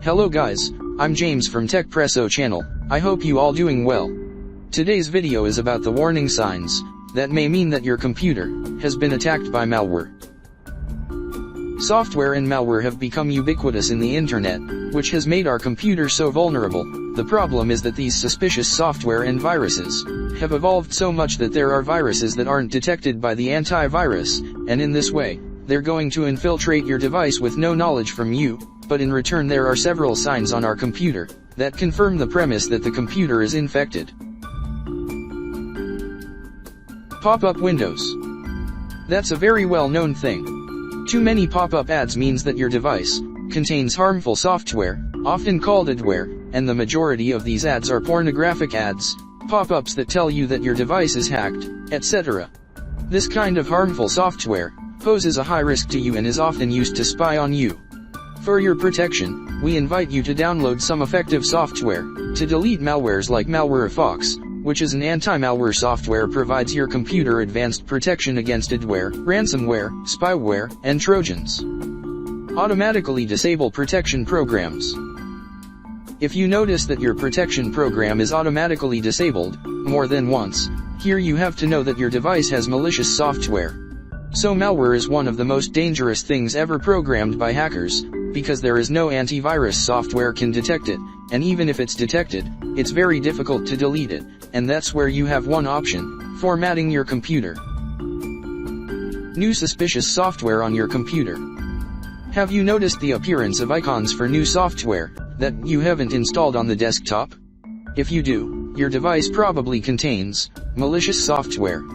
Hello guys, I'm James from TechPresso channel. I hope you all doing well. Today's video is about the warning signs that may mean that your computer has been attacked by malware. Software and malware have become ubiquitous in the internet, which has made our computer so vulnerable. The problem is that these suspicious software and viruses have evolved so much that there are viruses that aren't detected by the antivirus, and in this way, they're going to infiltrate your device with no knowledge from you, but in return there are several signs on our computer that confirm the premise that the computer is infected. Pop-up windows. That's a very well-known thing. Too many pop-up ads means that your device contains harmful software, often called adware, and the majority of these ads are pornographic ads, pop-ups that tell you that your device is hacked, etc. This kind of harmful software poses a high risk to you and is often used to spy on you. For your protection, we invite you to download some effective software to delete malwares like Fox, which is an anti-malware software provides your computer advanced protection against adware, ransomware, spyware, and Trojans. Automatically disable protection programs. If you notice that your protection program is automatically disabled more than once, here you have to know that your device has malicious software. So malware is one of the most dangerous things ever programmed by hackers, because there is no antivirus software can detect it, and even if it's detected, it's very difficult to delete it, and that's where you have one option: formatting your computer. New suspicious software on your computer. Have you noticed the appearance of icons for new software that you haven't installed on the desktop? If you do, your device probably contains malicious software.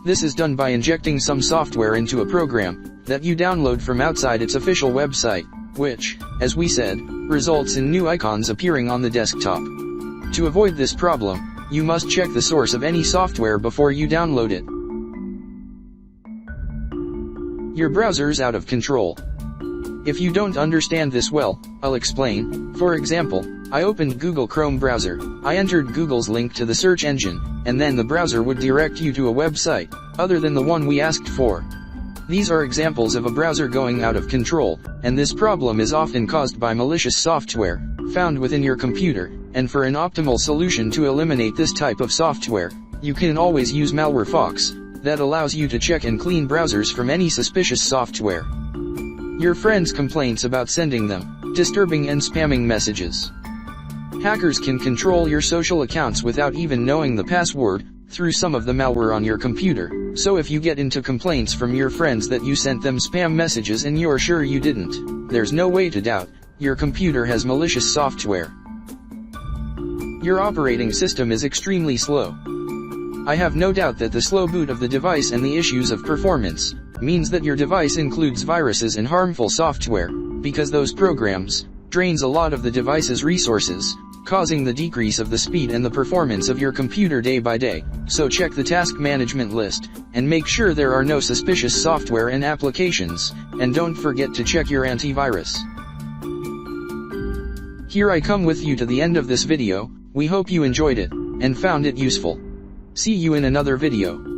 This is done by injecting some software into a program that you download from outside its official website, which, as we said, results in new icons appearing on the desktop. To avoid this problem, you must check the source of any software before you download it. Your browser's out of control. If you don't understand this well, I'll explain. For example, I opened Google Chrome browser, I entered Google's link to the search engine, and then the browser would direct you to a website other than the one we asked for. These are examples of a browser going out of control, and this problem is often caused by malicious software found within your computer, and for an optimal solution to eliminate this type of software, you can always use Fox, that allows you to check and clean browsers from any suspicious software. Your friends' complaints about sending them disturbing and spamming messages. Hackers can control your social accounts without even knowing the password through some of the malware on your computer, so if you get into complaints from your friends that you sent them spam messages and you're sure you didn't, there's no way to doubt your computer has malicious software. Your operating system is extremely slow. I have no doubt that the slow boot of the device and the issues of performance means that your device includes viruses and harmful software, because those programs drains a lot of the device's resources, causing the decrease of the speed and the performance of your computer day by day. So check the task management list, and make sure there are no suspicious software and applications, and don't forget to check your antivirus. Here I come with you to the end of this video. We hope you enjoyed it, and found it useful. See you in another video.